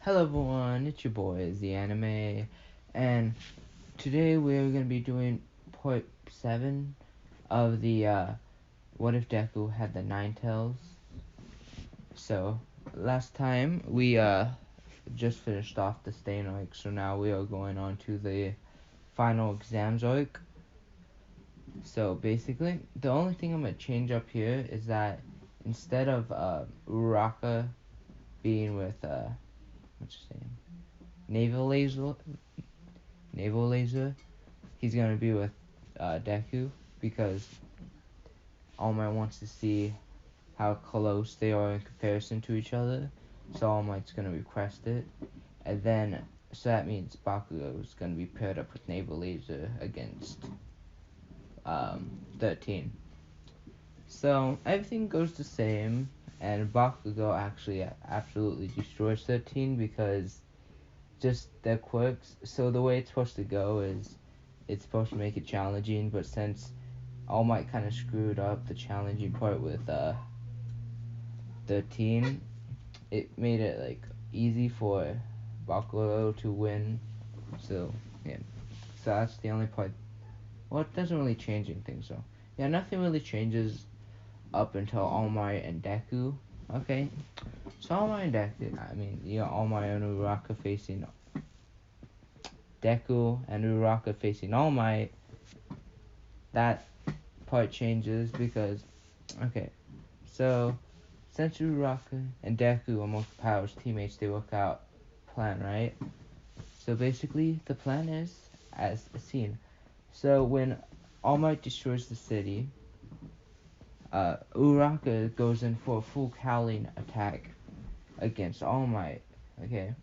Hello everyone, it's your boy, the anime, and today we're going to be doing part 7 of the, what if Deku had the ninetails. So, last time we, just finished off the Stain arc, so now we are going on to the final exams arc. So, basically, the only thing I'm going to change up here is that instead of, Uraraka being with, what's his name? Naval Laser, he's gonna be with Deku because All Might wants to see how close they are in comparison to each other. So All Might's gonna request it, and then so that means Bakugo is gonna be paired up with Naval Laser against 13. So everything goes the same, and Bakugo actually absolutely destroys 13 because just their quirks. So the way it's supposed to go is it's supposed to make it challenging, but since All Might kind of screwed up the challenging part with 13, it made it like easy for Bakugo to win. So yeah, so that's the only part. Well, it doesn't really change anything. So yeah, nothing really changes up until All Might and Deku. Okay, so All Might and Deku. I mean, you got All Might and Uraraka facing Deku and Uraraka facing All Might. That part changes because, okay, so since Uraraka and Deku are most powers teammates, they work out plan, right? So basically, the plan is as seen. So when All Might destroys the city, Uraraka goes in for a full cowling attack against All Might. Okay,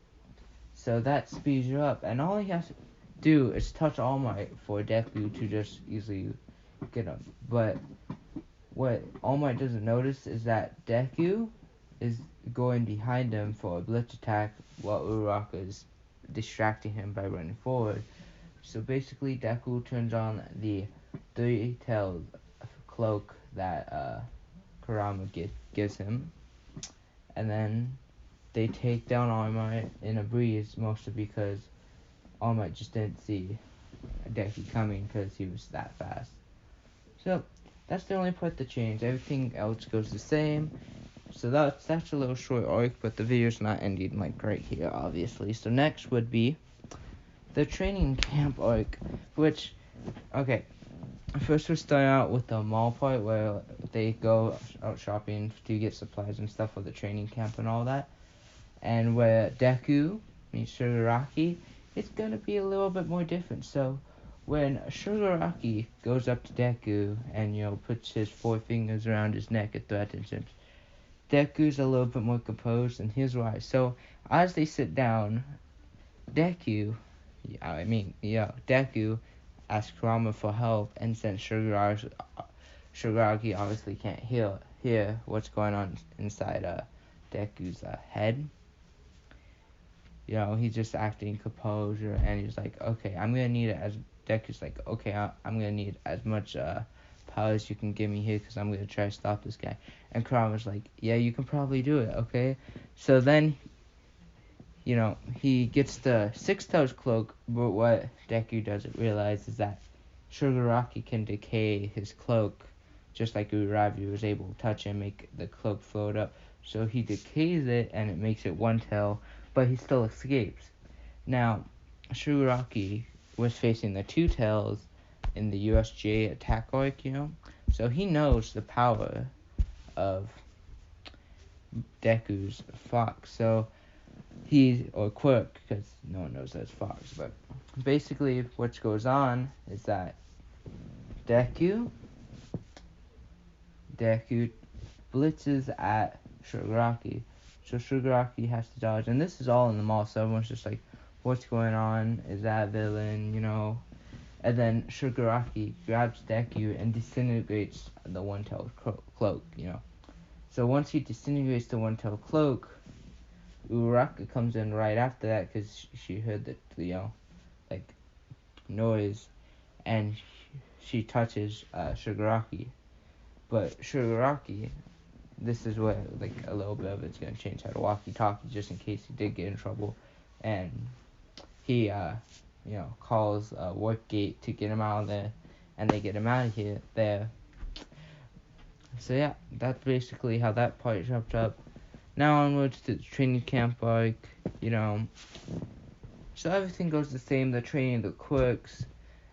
so that speeds you up, and all he has to do is touch All Might for Deku to just easily get him. But what All Might doesn't notice is that Deku is going behind him for a blitz attack while Uraraka is distracting him by running forward. So basically, Deku turns on the three-tailed cloak that Kurama gives him, and then they take down All Might in a breeze, mostly because All Might just didn't see Deku coming because he was that fast. So that's the only part that changed. Everything else goes the same. So that's a little short arc, but the video's not ending like right here, obviously. So next would be the training camp arc, which, okay, first we start out with the mall part where they go out shopping to get supplies and stuff for the training camp and all that. And where Deku meets Shigaraki, it's gonna be a little bit more different. So when Shigaraki goes up to Deku and, puts his four fingers around his neck and threatens him, Deku's a little bit more composed, and here's why. So as they sit down, Deku asks Kurama for help, and since Shigaraki obviously can't hear what's going on inside Deku's head, he's just acting composure, and he's like, okay, I'm gonna need it as Deku's like, okay, I'm gonna need as much power as you can give me here, because I'm gonna try to stop this guy. And Kurama's like, yeah, you can probably do it, okay? So then, he gets the six-tails cloak, but what Deku doesn't realize is that Shigaraki can decay his cloak, just like Uravi was able to touch and make the cloak float up. So he decays it, and it makes it one tail, but he still escapes. Now, Shigaraki was facing the two tails in the USJ attack arc, so he knows the power of Deku's fox. So or quirk, because no one knows that's fox, but basically what goes on is that Deku blitzes at Shigaraki, so Shigaraki has to dodge, and this is all in the mall, so everyone's just like, what's going on? Is that villain, And then Shigaraki grabs Deku and disintegrates the one-tailed cloak, So once he disintegrates the one-tailed cloak, Uraraka comes in right after that because she heard the, noise, and she touches Shigaraki. But Shigaraki this is where like a little bit of it's gonna change how to walkie-talkie, just in case he did get in trouble, and he calls Warpgate to get him out of there, and they get him out of here there. So yeah, that's basically how that part wrapped up. Now onwards to the training camp arc, so everything goes the same. They're training the quirks,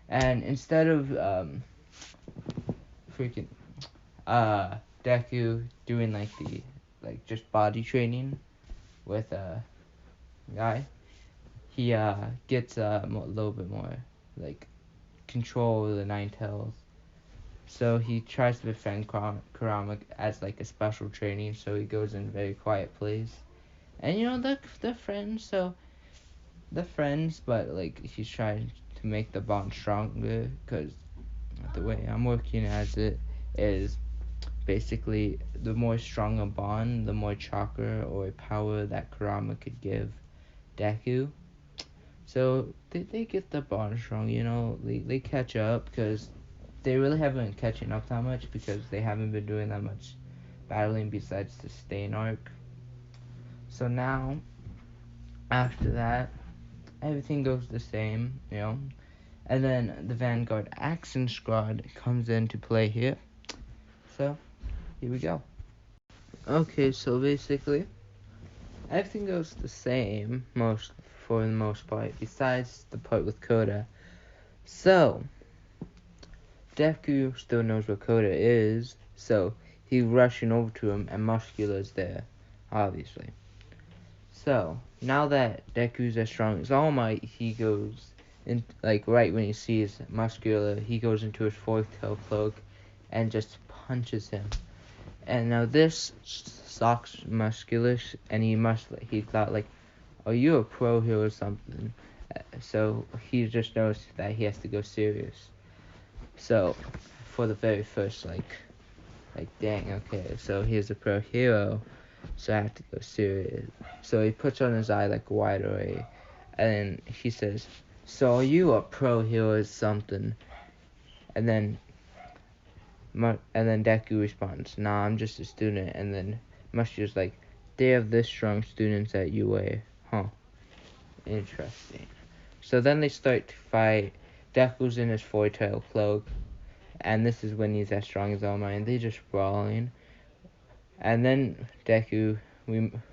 and instead of freaking Deku doing like the just body training with a guy, he gets a little bit more like control of the ninetails. So he tries to befriend Kurama as like a special training. So he goes in a very quiet place, and they're friends. So they're friends, but like he's trying to make the bond stronger, because the way I'm working as it is basically the more strong a bond, the more chakra or power that Kurama could give Deku. So they get the bond strong, they catch up, because they really haven't been catching up that much because they haven't been doing that much battling besides the Stain arc. So now, after that, everything goes the same, and then the Vanguard Action Squad comes into play here. So, here we go. Okay, so basically, everything goes the same, for the most part, besides the part with Koda. So, Deku still knows what Koda is, so he's rushing over to him, and Muscular's there, obviously. So, now that Deku's as strong as All Might, he goes in, right when he sees Muscular, he goes into his fourth tail cloak and just punches him. And now this shocks Muscular, and he thought are you a pro here or something? So he just knows that he has to go serious. So for the very first dang, okay, so he's a pro hero, so I have to go serious. So he puts on his eye like a wide array, and he says, so are you a pro hero or something? And then Deku responds, nah, I'm just a student. And then Muscular's like, they have this strong students at UA. Huh. Interesting. So then they start to fight. Deku's in his four-tail cloak, and this is when he's as strong as All Might, and they're just brawling. And then Deku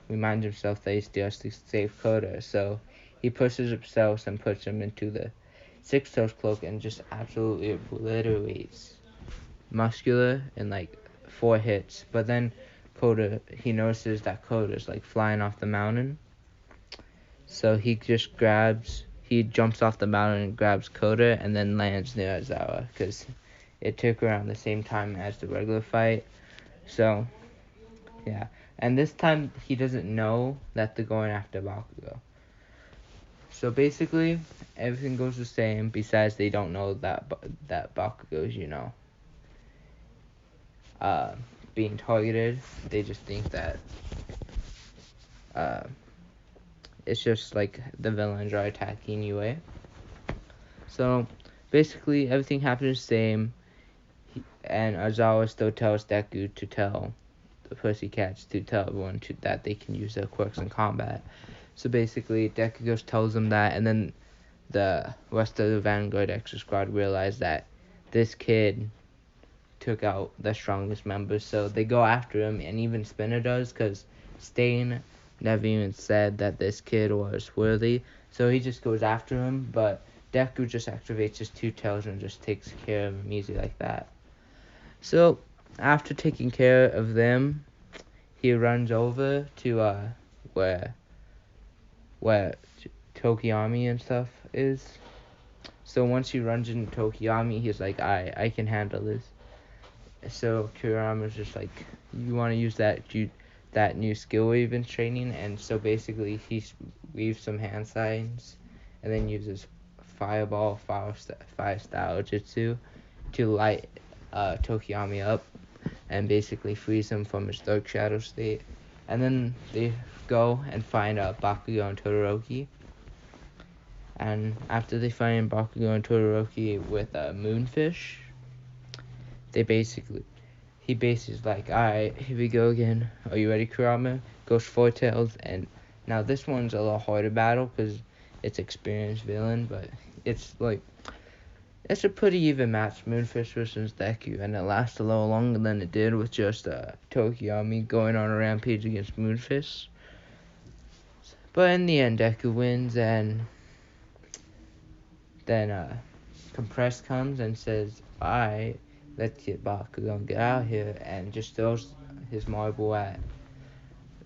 reminds himself that he still has to save Koda, so he pushes himself and puts him into the six-tails cloak and just absolutely obliterates Muscular in 4 hits. But then he notices that Koda's flying off the mountain, so he jumps off the mountain and grabs Koda and then lands near Aizawa, because it took around the same time as the regular fight. So yeah, and this time he doesn't know that they're going after Bakugo. So basically everything goes the same, besides they don't know that Bakugo's being targeted. They just think that it's just the villains are attacking UA. So basically everything happens the same, and Aizawa still tells Deku to tell the Pussycats to tell everyone that they can use their quirks in combat. So basically Deku just tells them that, and then the rest of the Vanguard Extra Squad realize that this kid took out the strongest members, so they go after him, and even Spinner does, because Stain never even said that this kid was worthy, so he just goes after him, but Deku just activates his 2 tails and just takes care of him easy like that. So after taking care of them, he runs over to where Tokiyami and stuff is. So once he runs into Tokiyami, he's like, I can handle this. So Kurama's just like, you want to use that new skill we've been training? And so basically he weaves some hand signs and then uses fireball fire style jutsu to light Tokiyami up and basically freeze him from his dark shadow state. And then they go and find Bakugo and Todoroki. And after they find Bakugo and Todoroki with Moonfish, he basically is like, alright, here we go again. Are you ready, Kurama? Goes four tails, and now this one's a little harder battle because it's experienced villain, but it's like, it's a pretty even match, Moonfish versus Deku, and it lasts a little longer than it did with just Tokiyami going on a rampage against Moonfish. But in the end, Deku wins, and then Compress comes and says, alright, let's get Bakugo and get out of here, and just throws his marble at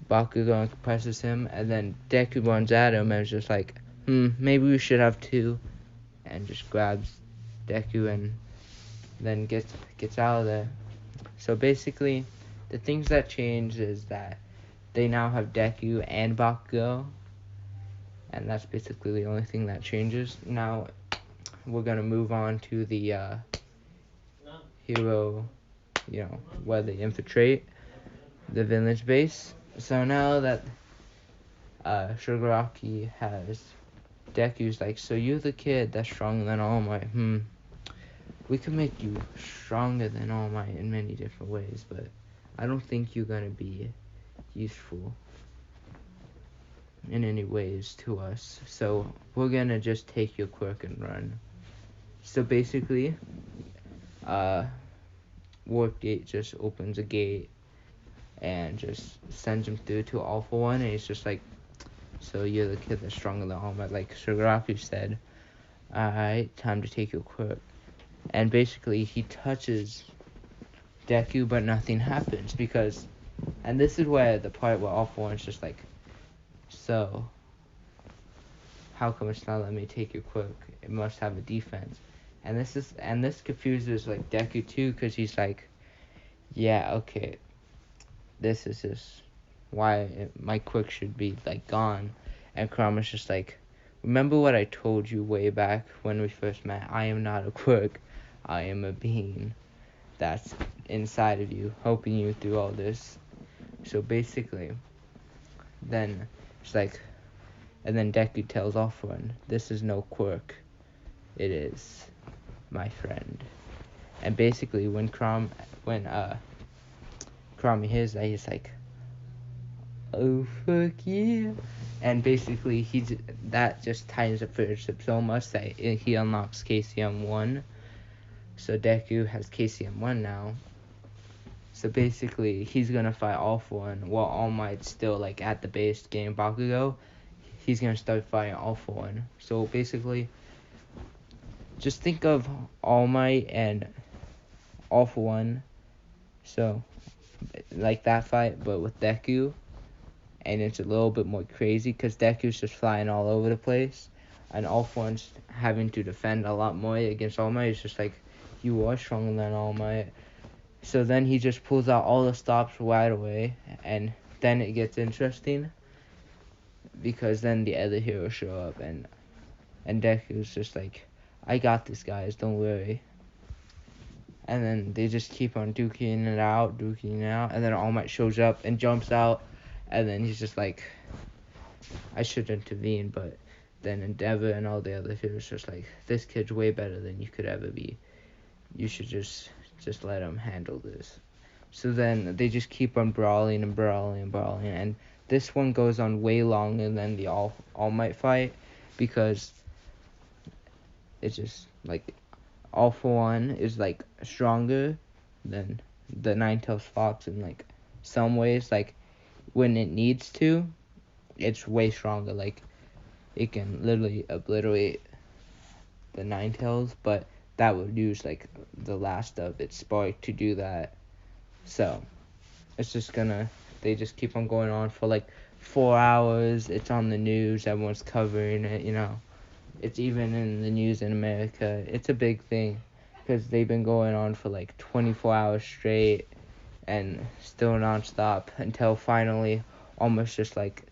Bakugo and compresses him, and then Deku runs at him and is just like, maybe we should have two, and just grabs Deku and then gets out of there. So basically, the things that change is that they now have Deku and Bakugo, and that's basically the only thing that changes. Now, we're gonna move on to the hero, where they infiltrate the village base. So now that Shigaraki has Deku's like, so you're the kid that's stronger than All Might. We can make you stronger than All Might in many different ways, but I don't think you're gonna be useful in any ways to us. So we're gonna just take your quirk and run. So basically, Warp Gate just opens a gate and just sends him through to All For One, and he's just like, so you're the kid that's stronger than All Might, like Shigaraki said. Alright, time to take your quirk. And basically, he touches Deku, but nothing happens because, and this is where the part where All For One's just like, so how come it's not letting me take your quirk? It must have a defense. And this confuses like Deku too, because he's like, yeah, okay, this is just why my quirk should be like gone. And Kurama's just like, remember what I told you way back when we first met? I am not a quirk. I am a being that's inside of you, helping you through all this. So basically, then it's like, and then Deku tells All For One, this is no quirk. It is my friend. And basically, when Kurama hears that, he's like, oh fuck yeah. And basically, that just tightens up friendship so much that he unlocks KCM1. So Deku has KCM1 now. So basically, he's gonna fight All For One while All Might's still like at the base getting Bakugo. He's gonna start fighting All For One. So basically, just think of All Might and All For One. So, like that fight, but with Deku. And it's a little bit more crazy because Deku's just flying all over the place. And All For One's having to defend a lot more against All Might. It's just like, you are stronger than All Might. So then he just pulls out all the stops right away. And then it gets interesting. Because then the other heroes show up. And Deku's just like, I got this, guys, don't worry. And then they just keep on duking it out. And then All Might shows up and jumps out. And then he's just like, I should intervene, but then Endeavor and all the other heroes just like, this kid's way better than you could ever be. You should just let him handle this. So then they just keep on brawling, and this one goes on way longer than the All Might fight, because it's just like All For One is like stronger than the Ninetails Fox in like some ways. Like, when it needs to, it's way stronger. Like, it can literally obliterate the Ninetails, but that would use like the last of its spark to do that. So it's just they just keep on going on for like 4 hours. It's on the news, everyone's covering it, it's even in the news in America. It's a big thing because they've been going on for like 24 hours straight and still non-stop until finally almost just like,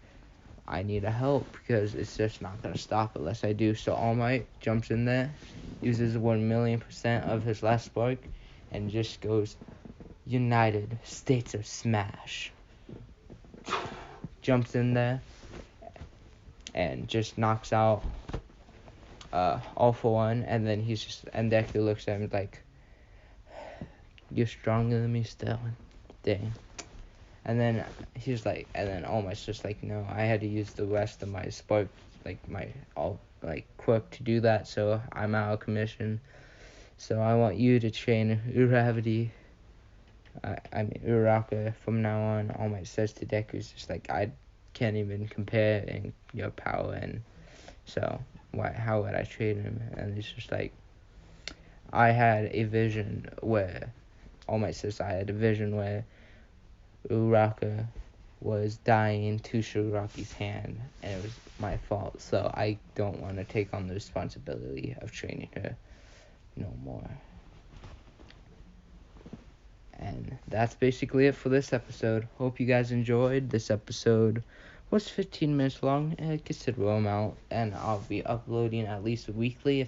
I need a help because it's just not going to stop unless I do. So All Might jumps in there, uses 1,000,000% of his last spark, and just goes, United States of Smash. Jumps in there and just knocks out All For One, and then and Deku looks at him like, you're stronger than me still. Dang. And then he's like, and then All Might's just like, no, I had to use the rest of my spark, like my quirk to do that, so I'm out of commission. So I want you to train Uravity. I mean Uraraka from now on. All Might says to Deku's just like, I can't even compare in your power, and so how would I train him? And it's just like, I had a vision where All Might says I had a vision where Uraraka was dying to Shiraki's hand, and it was my fault, so I don't want to take on the responsibility of training her no more. And that's basically it for this episode. Hope you guys enjoyed. This episode was 15 minutes long, a considerable amount, and I'll be uploading at least weekly, if